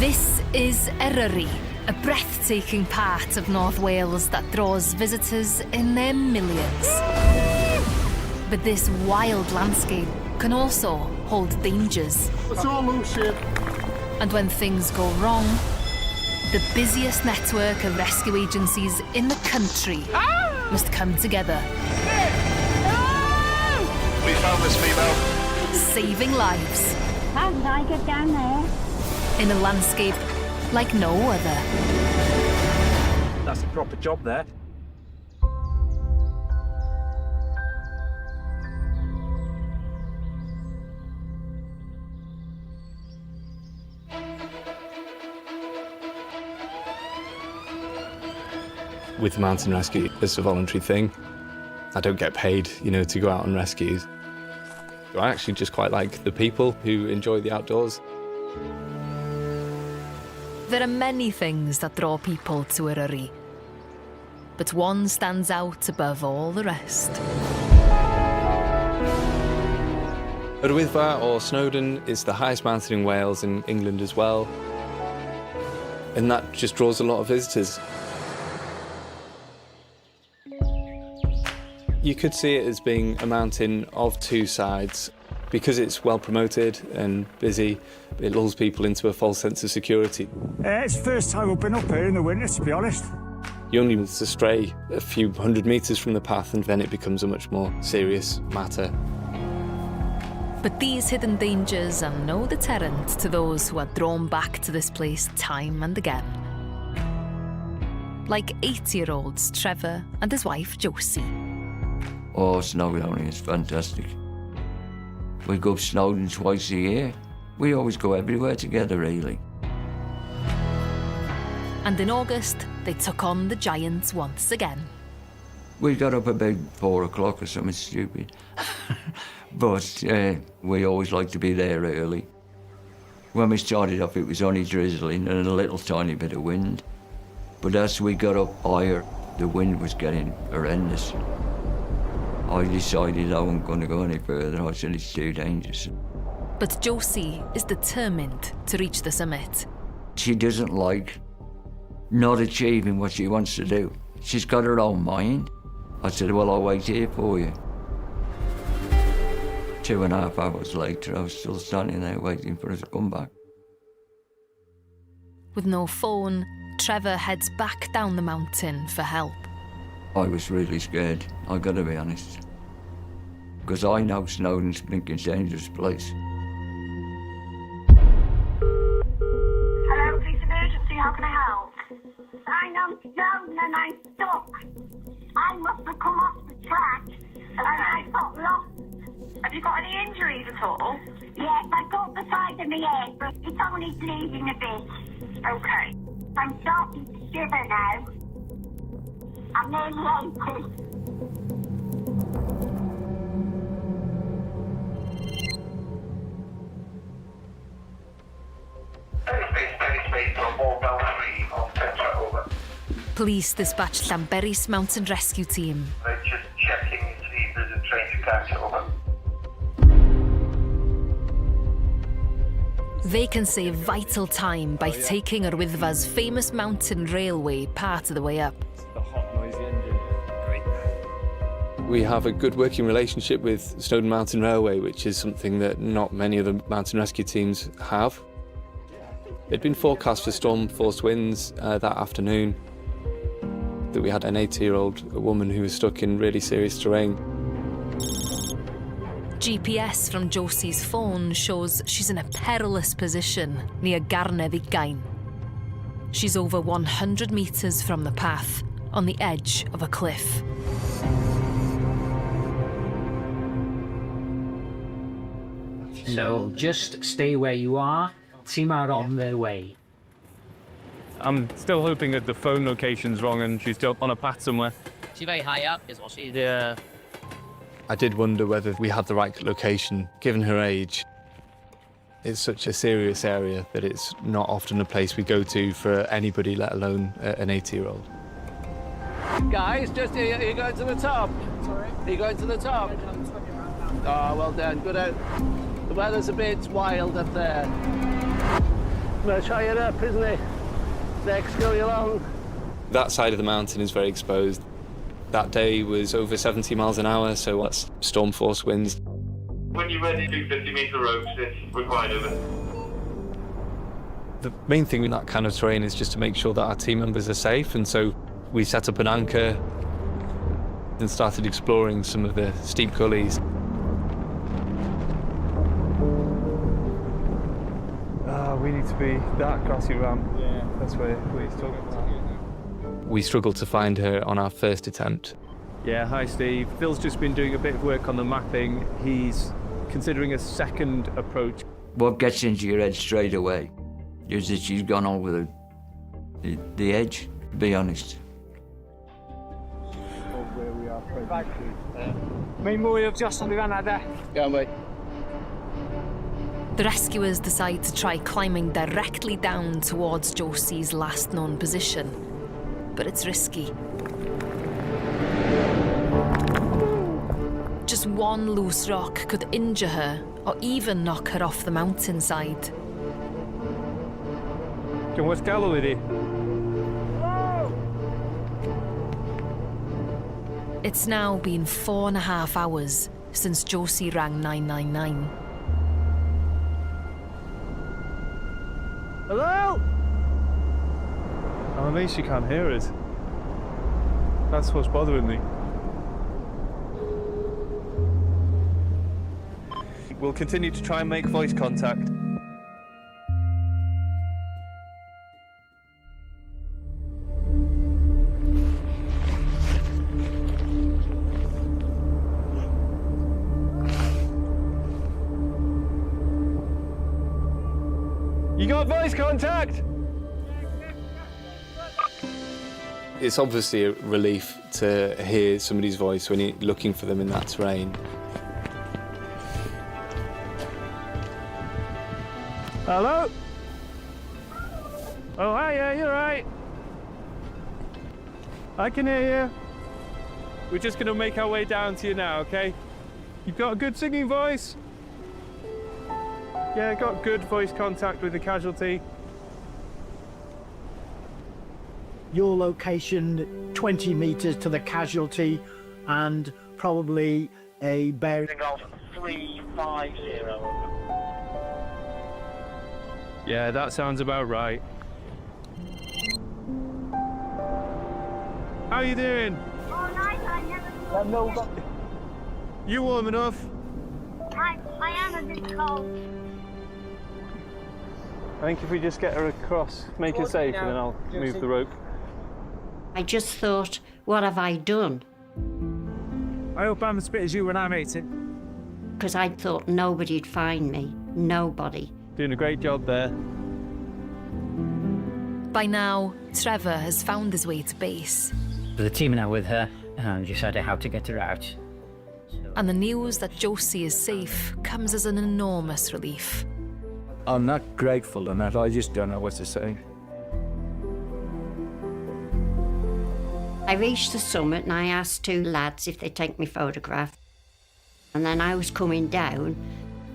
This is Eryri, a breathtaking part of North Wales that draws visitors in their millions. But this wild landscape can also hold dangers. It's all loose here. And when things go wrong, the busiest network of rescue agencies in the country must come together. We found this female. Saving lives. How did I get down there? In a landscape like no other. That's a proper job there. With mountain rescue, it's a voluntary thing. I don't get paid, to go out on rescues. I actually just quite like the people who enjoy the outdoors. There are many things that draw people to Eryri, but one stands out above all the rest. Yr or Snowdon is the highest mountain in Wales and England as well. And that just draws a lot of visitors. You could see it as being a mountain of two sides. Because it's well promoted and busy, it lulls people into a false sense of security. It's the first time we've been up here in the winter, to be honest. You only need to stray a few hundred metres from the path and then it becomes a much more serious matter. But these hidden dangers are no deterrent to those who are drawn back to this place time and again. Like 80-year-olds Trevor and his wife Josie. Oh, Snowdon is fantastic. We go up Snowdon twice a year. We always go everywhere together, really. And in August, they took on the giants once again. We got up about 4 o'clock or something stupid. But we always like to be there early. When we started off, it was only drizzling and a little tiny bit of wind. But as we got up higher, the wind was getting horrendous. I decided I wasn't going to go any further. I said it's too dangerous. But Josie is determined to reach the summit. She doesn't like not achieving what she wants to do. She's got her own mind. I said, well, I'll wait here for you. 2.5 hours later, I was still standing there waiting for her to come back. With no phone, Trevor heads back down the mountain for help. I was really scared, I've got to be honest. Because I know Snowdon's a dangerous place. Hello, police emergency, how can I help? I'm on Snowdon and I'm stuck. I must have come off the track and I got lost. Have you got any injuries at all? Yes, I got the side of my head, but it's only bleeding a bit. Okay. I'm starting to shiver now. I'm nearly 80. Police dispatched Llanberis Mountain Rescue Team. They're just checking to see if there's a train to catch over. They can save vital time by taking Arwyddfa's famous mountain railway part of the way up. The hot, noisy engine. Great. We have a good working relationship with Snowdon Mountain Railway, which is something that not many of the mountain rescue teams have. It'd been forecast for storm-force winds that afternoon. That we had an 80-year-old woman who was stuck in really serious terrain. GPS from Josie's phone shows she's in a perilous position near Garnedd Ugain. She's over 100 metres from the path, on the edge of a cliff. So just stay where you are. Team are on their way. I'm still hoping that the phone location's wrong and she's still on a path somewhere. She's very high up, is what she's. Yeah. I did wonder whether we had the right location, given her age. It's such a serious area that it's not often a place we go to for anybody, let alone an 80-year-old. Guys, just are you going to the top? Sorry? Are you going to the top? Oh, well done. Good out. The weather's a bit wild up there. Let's try it up, isn't it? Next, go along. That side of the mountain is very exposed. That day was over 70 miles an hour, so that's storm force winds. When you're ready, do 50-metre ropes if required of it. The main thing in that kind of terrain is just to make sure that our team members are safe, and so we set up an anchor and started exploring some of the steep gullies. We need to be that grassy ramp. Yeah, that's where he's talking about. We struggled to find her on our first attempt. Yeah, hi Steve. Phil's just been doing a bit of work on the mapping. He's considering a second approach. What gets into your head straight away is that she's gone over the edge, to be honest. Where we are, main buoy of just on the run out there. Go on, mate. The rescuers decide to try climbing directly down towards Josie's last known position, but it's risky. Just one loose rock could injure her or even knock her off the mountainside. What's Galilee? It's now been 4.5 hours since Josie rang 999. Hello? I'm amazed she can't hear us. That's what's bothering me. We'll continue to try and make voice contact. You got voice contact? It's obviously a relief to hear somebody's voice when you're looking for them in that terrain. Hello? Oh, hi, yeah, you're right. I can hear you. We're just going to make our way down to you now, okay? You've got a good singing voice. Yeah, got good voice contact with the casualty. Your location 20 metres to the casualty and probably a bearing of 350. Yeah, that sounds about right. How you doing? All night I never... You warm enough? I am a bit cold. I think if we just get her across, make her safe, and then I'll move the rope. I just thought, what have I done? I hope I'm as fit as you when I made it. Because I thought nobody'd find me. Nobody. Doing a great job there. By now, Trevor has found his way to base. The team are now with her and decided how to get her out. And the news that Josie is safe comes as an enormous relief. I'm not grateful or not, I just don't know what to say. I reached the summit and I asked two lads if they'd take me photograph. And then I was coming down,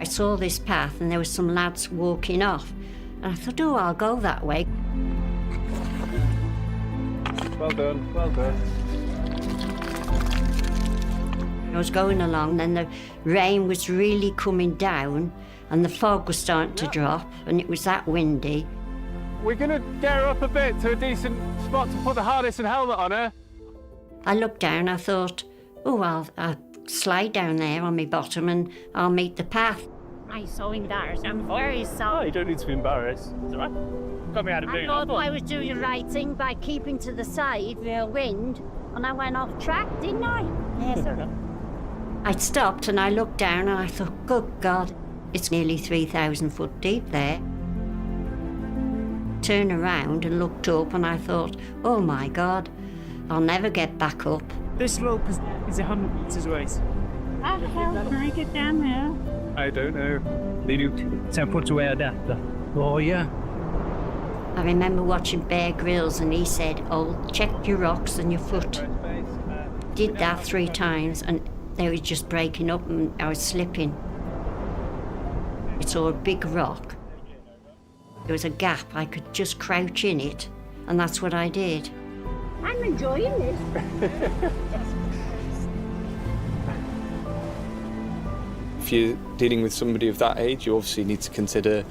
I saw this path and there were some lads walking off. And I thought, oh, I'll go that way. Well done, well done. I was going along, then the rain was really coming down and the fog was starting to drop and it was that windy. We're going to get her up a bit to a decent spot to put the harness and helmet on her. I looked down, I thought, oh, I'll slide down there on my bottom and I'll meet the path. I'm so embarrassed. I'm very sorry. Oh, you don't need to be embarrassed. It's all right. Got me out of doing I thought I was doing the right thing by keeping to the side with the wind, and I went off track, didn't I? Yes, sir. I stopped and I looked down and I thought, good God, it's nearly 3,000 foot deep there. Turned around and looked up and I thought, oh my God, I'll never get back up. This rope is 100 metres away. How the hell can I get down there? I don't know. They do 10 foot away adapter. Oh, yeah. I remember watching Bear Grylls and he said, oh, check your rocks and your foot. Did that 3 times and they were just breaking up and I was slipping. I saw a big rock. There was a gap, I could just crouch in it, and that's what I did. I'm enjoying this. If you're dealing with somebody of that age, you obviously need to consider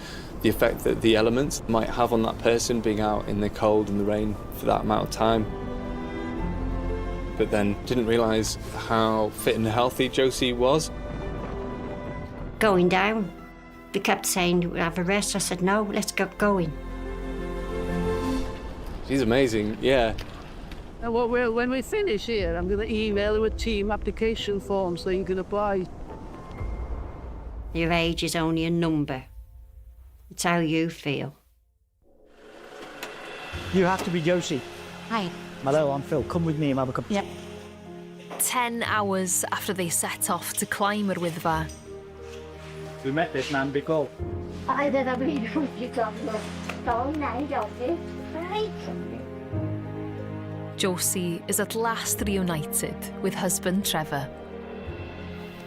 the effect that the elements might have on that person being out in the cold and the rain for that amount of time. But then didn't realise how fit and healthy Josie was. Going down. They kept saying, we'll have a rest. I said, no, let's get going. She's amazing, yeah. And when we finish here, I'm going to email you a team application form so you can apply. Your age is only a number. It's how you feel. You have to be Josie. Hi. Hello, I'm Phil. Come with me and have a cup. Yep. 10 hours after they set off to climb her Wyddfa, We met this man before. I did a really good job. So nice, Josie. Right. Josie is at last reunited with husband Trevor.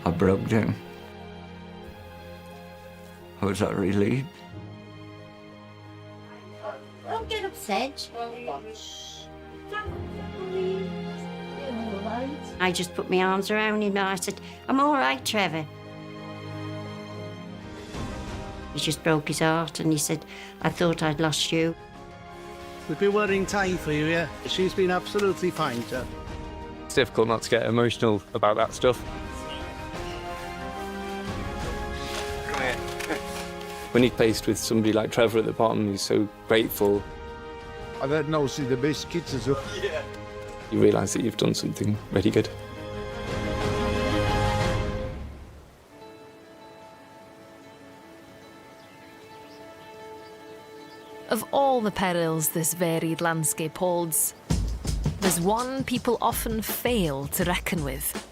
I broke down. I was that relieved. Don't get upset. I just put my arms around him and I said, I'm all right, Trevor. He just broke his heart and he said, I thought I'd lost you. We've been worrying time for you, yeah? She's been absolutely fine, sir. It's difficult not to get emotional about that stuff. When you're faced with somebody like Trevor at the bottom who's so grateful, I've had no see the best kids as well. Yeah. you realise that you've done something really good. Of all the perils this varied landscape holds, there's one people often fail to reckon with.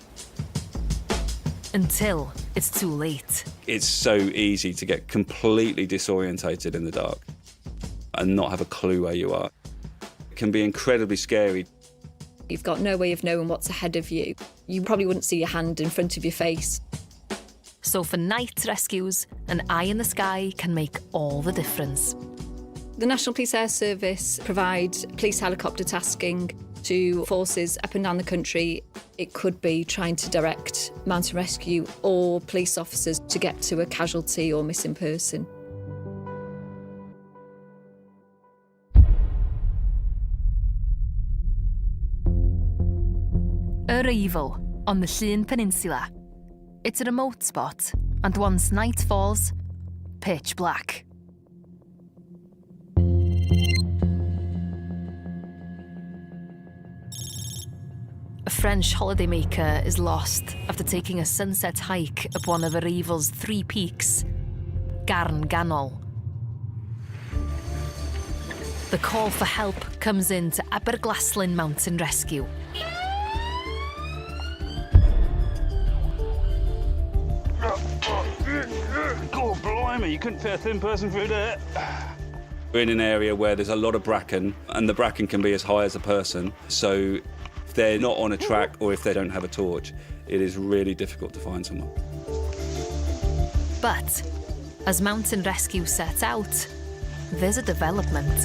Until it's too late. It's so easy to get completely disorientated in the dark and not have a clue where you are. It can be incredibly scary. You've got no way of knowing what's ahead of you. You probably wouldn't see your hand in front of your face. So for night rescues, an eye in the sky can make all the difference. The National Police Air Service provide police helicopter tasking to forces up and down the country. It could be trying to direct mountain rescue or police officers to get to a casualty or missing person. Arrival on the Llyn Peninsula. It's a remote spot, and once night falls, pitch black. A French holidaymaker is lost after taking a sunset hike up one of Arrival's 3 peaks, Garn Ganol. The call for help comes in to Aberglaslyn Mountain Rescue. God blimey, you couldn't fit a thin person through there. We're in an area where there's a lot of bracken, and the bracken can be as high as a person. So if they're not on a track or if they don't have a torch, it is really difficult to find someone. But as mountain rescue sets out, there's a development.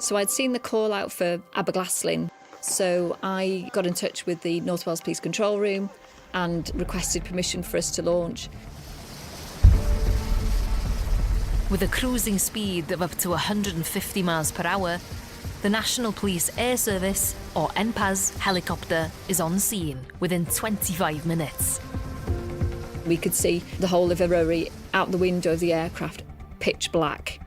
So I'd seen the call out for Aberglaslyn, so I got in touch with the North Wales Police Control Room and requested permission for us to launch. With a cruising speed of up to 150 miles per hour, the National Police Air Service, or NPAS, helicopter is on scene within 25 minutes. We could see the whole of Eryri out the window of the aircraft, pitch black.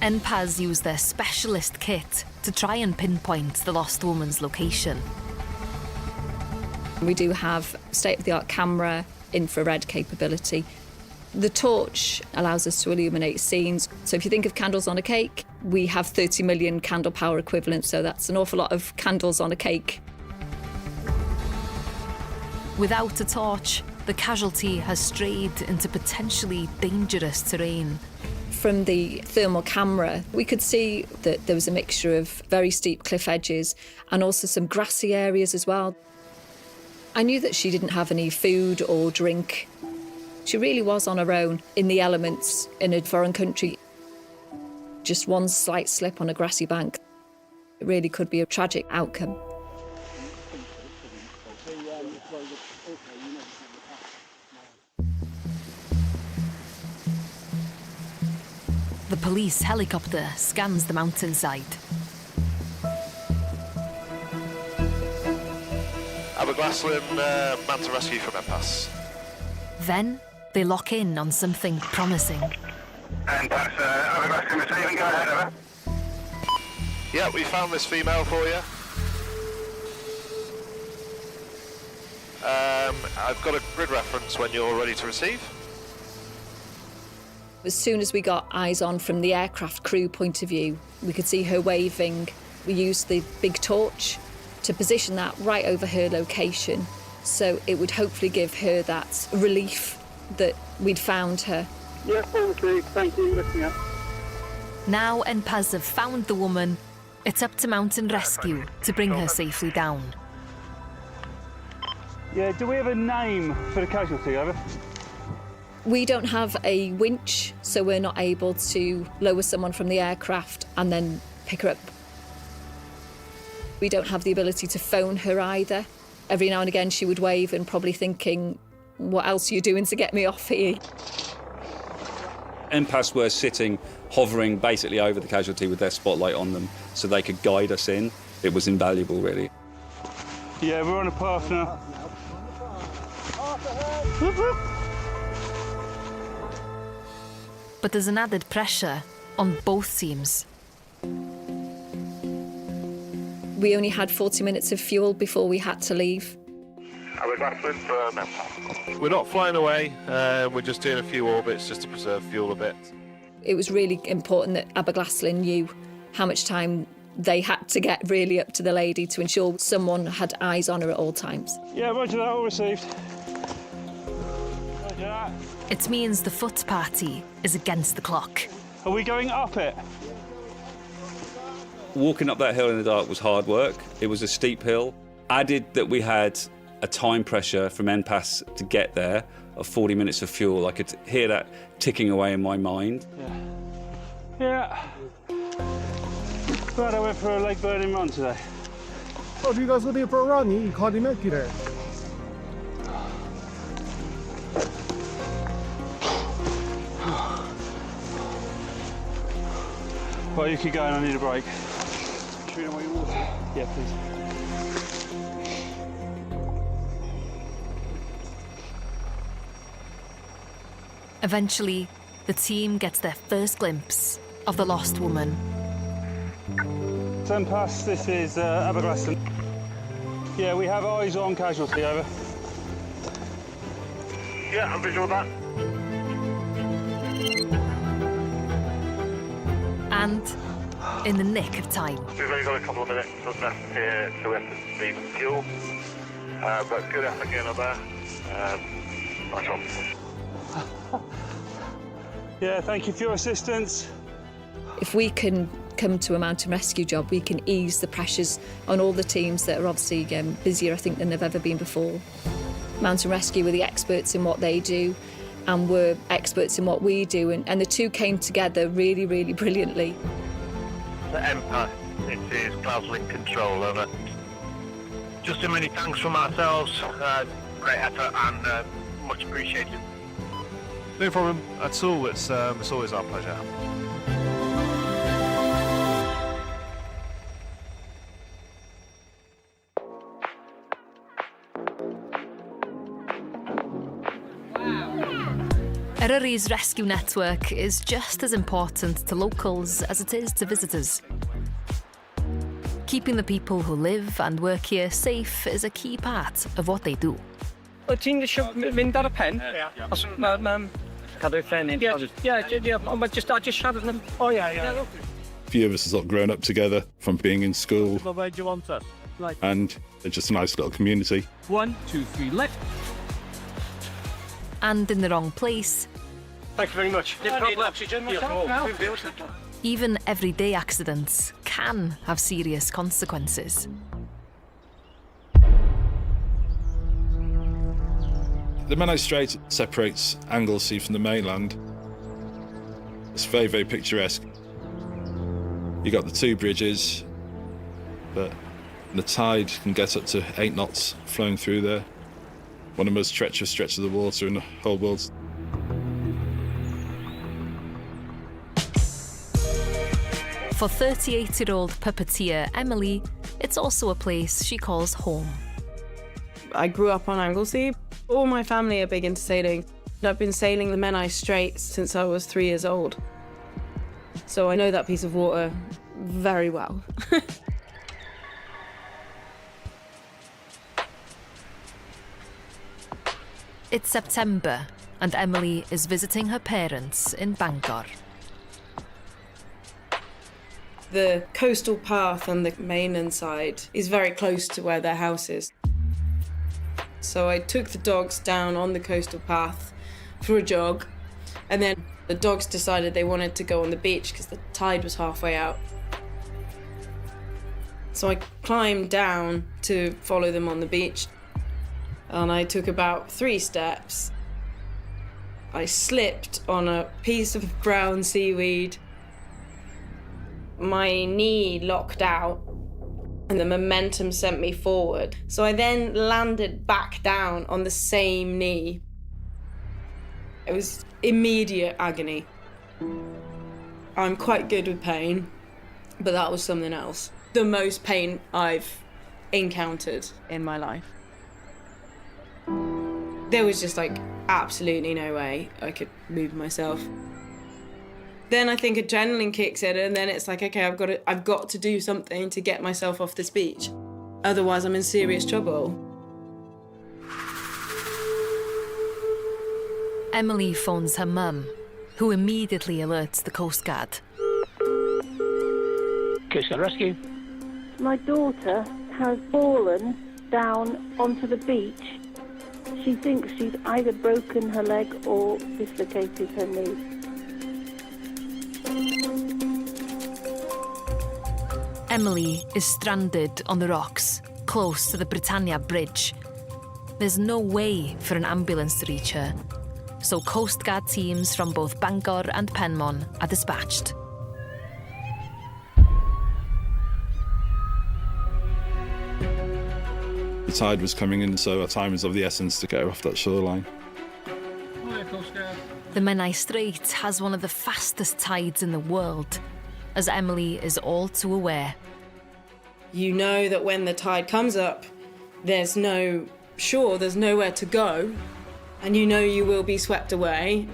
NPAS used their specialist kit to try and pinpoint the lost woman's location. We do have state-of-the-art camera, infrared capability. The torch allows us to illuminate scenes. So if you think of candles on a cake, we have 30 million candle power equivalent, so that's an awful lot of candles on a cake. Without a torch, the casualty has strayed into potentially dangerous terrain. From the thermal camera, we could see that there was a mixture of very steep cliff edges and also some grassy areas as well. I knew that she didn't have any food or drink. She really was on her own in the elements in a foreign country. Just one slight slip on a grassy bank. It really could be a tragic outcome. The police helicopter scans the mountainside. Aberglaslyn, Mountain Rescue from Impasse. Then they lock in on something promising. Impasse, Aberglaslyn receiving, go ahead, over. Yeah, we found this female for you. I've got a grid reference when you're ready to receive. As soon as we got eyes on from the aircraft crew point of view, we could see her waving. We used the big torch to position that right over her location, so it would hopefully give her that relief that we'd found her. Yeah, obviously, thank you, listening up. Now NPAS have found the woman, it's up to Mountain Rescue to bring her safely down. Yeah, do we have a name for the casualty, over? We don't have a winch, so we're not able to lower someone from the aircraft and then pick her up. We don't have the ability to phone her either. Every now and again she would wave and probably thinking, what else are you doing to get me off here? NPAS were sitting, hovering basically over the casualty with their spotlight on them so they could guide us in. It was invaluable, really. Yeah, we're on a path now. But there's an added pressure on both teams. We only had 40 minutes of fuel before we had to leave. We're not flying away, we're just doing a few orbits just to preserve fuel a bit. It was really important that Aberglaslyn knew how much time they had to get really up to the lady to ensure someone had eyes on her at all times. Yeah, roger that, all received. Roger that. It means the foot party is against the clock. Are we going up it? Walking up that hill in the dark was hard work. It was a steep hill. Added that we had a time pressure from NPAS to get there of 40 minutes of fuel. I could hear that ticking away in my mind. Yeah. Glad I went for a leg burning run today. Oh, you guys looking for a run? You can't even make it there. Well, you keep going, I need a break. Should we know where your water? Yeah, please. Eventually, the team gets their first glimpse of the lost woman. NPAS, this is Aberglaslyn. Yeah, we have eyes on casualty, over. Yeah, I'm visual that. And in the nick of time. We've only got a couple of minutes left here, so we have to leave fuel. But good effort again up there. Nice job. Yeah, thank you for your assistance. If we can come to a mountain rescue job, we can ease the pressures on all the teams that are obviously busier, I think, than they've ever been before. Mountain Rescue were the experts in what they do, and we're experts in what we do, and the two came together really, really brilliantly. The NPAS, it is CloudLink Control, over. Just a many thanks from ourselves. Great effort and much appreciated. No problem at all, it's always our pleasure. Eryri's rescue network is just as important to locals as it is to visitors. Keeping the people who live and work here safe is a key part of what they do. Wyt ti'n eisiau fynd ar y pen? Os mae'n cadw ffen in? Ond just siarad yn... Oh, yeah. A few of us have sort of grown up together from being in school. Where do you want us? And it's just a nice little community. 1, 2, 3, left. And in the wrong place. Thank you very much. No problem. Oxygen. Even everyday accidents can have serious consequences. The Menai Straits separates Anglesey from the mainland. It's very, very picturesque. You got the two bridges, but the tide can get up to 8 knots flowing through there. One of the most treacherous stretches of the water in the whole world. For 38-year-old puppeteer Emily, it's also a place she calls home. I grew up on Anglesey. All my family are big into sailing. I've been sailing the Menai Straits since I was 3 years old. So I know that piece of water very well. It's September, and Emily is visiting her parents in Bangor. The coastal path on the mainland side is very close to where their house is. So I took the dogs down on the coastal path for a jog, and then the dogs decided they wanted to go on the beach because the tide was halfway out. So I climbed down to follow them on the beach, and I took about 3 steps. I slipped on a piece of brown seaweed. My knee locked out, and the momentum sent me forward. So I then landed back down on the same knee. It was immediate agony. I'm quite good with pain, but that was something else. The most pain I've encountered in my life. There was just like absolutely no way I could move myself. Then I think adrenaline kicks in, and then it's like, okay, I've got to do something to get myself off this beach. Otherwise, I'm in serious trouble. Emily phones her mum, who immediately alerts the Coast Guard. Coast Guard rescue. My daughter has fallen down onto the beach. She thinks she's either broken her leg or dislocated her knee. Emily is stranded on the rocks, close to the Britannia Bridge. There's no way for an ambulance to reach her, so Coast Guard teams from both Bangor and Penmon are dispatched. The tide was coming in, so our time was of the essence to get her off that shoreline. The Menai Straits has one of the fastest tides in the world, as Emily is all too aware. You know that when the tide comes up, there's no shore, there's nowhere to go, and you know you will be swept away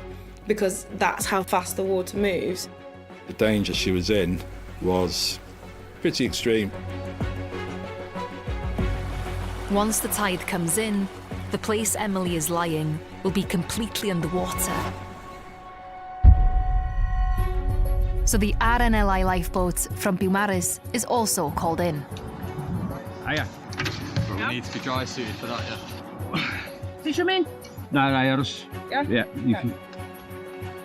because that's how fast the water moves. The danger she was in was pretty extreme. Once the tide comes in, the place Emily is lying will be completely underwater. So the RNLI lifeboat from Beaumaris is also called in. Hiya. We need to be dry suited for that, yeah. Fisherman? No, yours. Yeah? You can.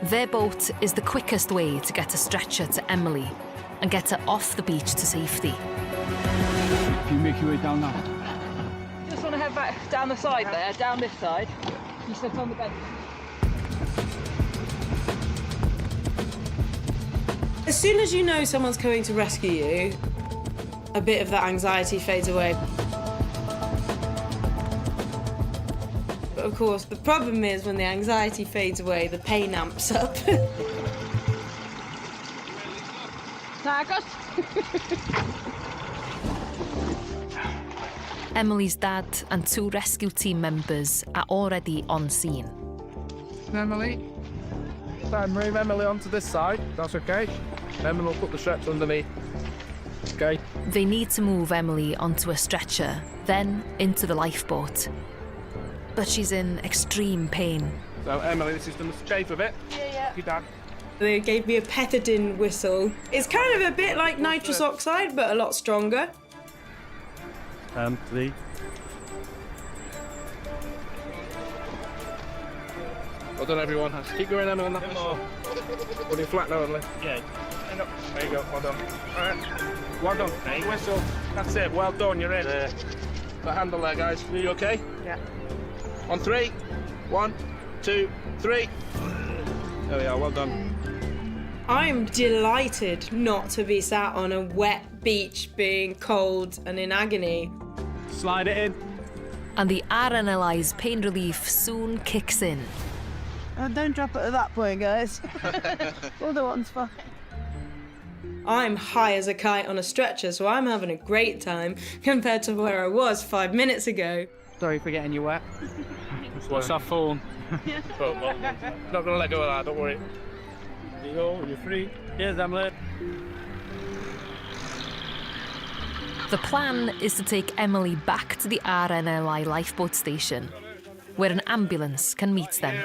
Their boat is the quickest way to get a stretcher to Emily and get her off the beach to safety. Can you make your way down now? Just want to head back down the side there, down this side. You sit on the bench. As soon as you know someone's coming to rescue you, a bit of that anxiety fades away. But of course, the problem is when the anxiety fades away, the pain amps up. Emily's dad and 2 rescue team members are already on scene. Emily. So move Emily onto this side, that's okay. Emily will put the stretcher underneath. Okay. They need to move Emily onto a stretcher, then into the lifeboat. But she's in extreme pain. So Emily, this is the shape of it. Yeah. Your dad. They gave me a pethidine whistle. It's kind of a bit like nitrous oxide, but a lot stronger. 3. Well done, everyone. Keep going, Emily, on that floor. Put it flat now, Emily. Yeah. There you go, well done. All right. Well done. Whistle. That's it, well done, you're in. The handle there, guys. Are you okay? Yeah. On 3. 1, 2, 3. There we are, well done. I'm delighted not to be sat on a wet beach being cold and in agony. Slide it in. And the RNLI's pain relief soon kicks in. Don't drop it at that point, guys. Other one's fine. I'm high as a kite on a stretcher, so I'm having a great time compared to where I was 5 minutes ago. Sorry for getting you wet. What's that phone? Not gonna let go of that, don't worry. There you go, you're free. Cheers, Emily. The plan is to take Emily back to the RNLI lifeboat station, where an ambulance can meet them.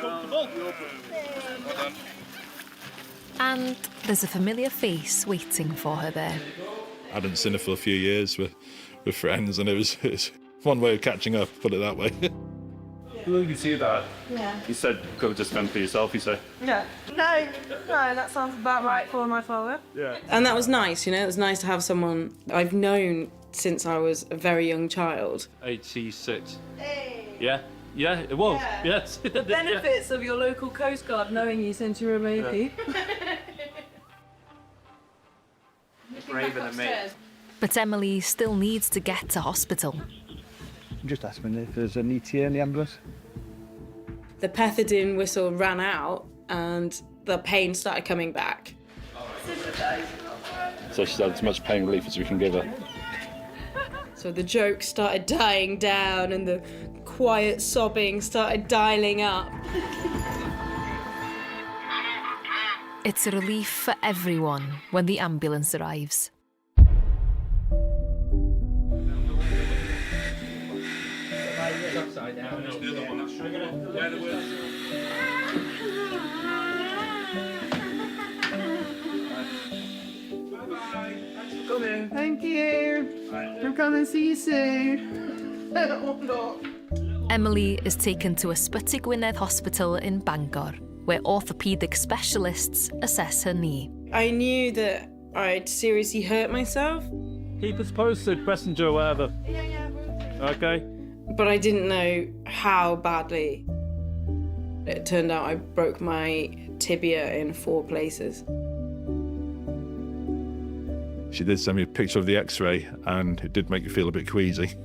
And there's a familiar face waiting for her there. I hadn't seen her for a few years with friends, and it was one way of catching up, put it that way. Well, you can see that. Yeah. You said go just fend for yourself, you say? Yeah. No, that sounds about right for my father. Yeah. And that was nice, you know, it was nice to have someone I've known since I was a very young child. 86. Yeah? Yeah, it was. Yeah. Yes. The benefits of your local Coast Guard knowing you since you were a baby. Braver than me. But Emily still needs to get to hospital. Just ask me if there's an ETA in the ambulance. The pethidine whistle ran out and the pain started coming back. So she's had as much pain relief as we can give her. So the jokes started dying down and the quiet sobbing started dialing up. It's a relief for everyone when the ambulance arrives. Thank you. I'm coming to see you soon. Emily is taken to Ysbyty Gwynedd Hospital in Bangor, where orthopaedic specialists assess her knee. I knew that I'd seriously hurt myself. Keep us posted, Messenger or whatever. Yeah. Okay? But I didn't know how badly. It turned out I broke my tibia in 4 places. She did send me a picture of the x-ray, and it did make you feel a bit queasy.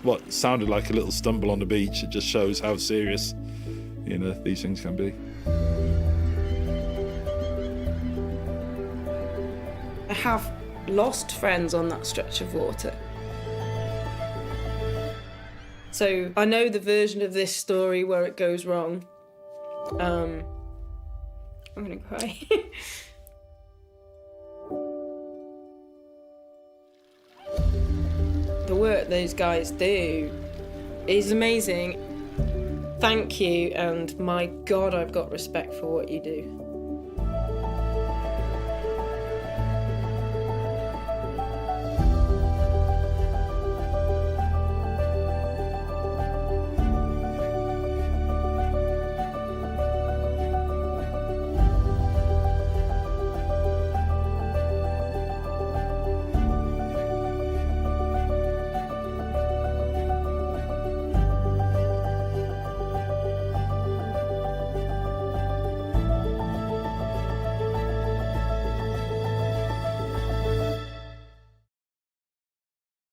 What sounded like a little stumble on the beach, it just shows how serious, these things can be. I have lost friends on that stretch of water. So I know the version of this story where it goes wrong. I'm gonna cry. The work those guys do is amazing. Thank you, and my God, I've got respect for what you do.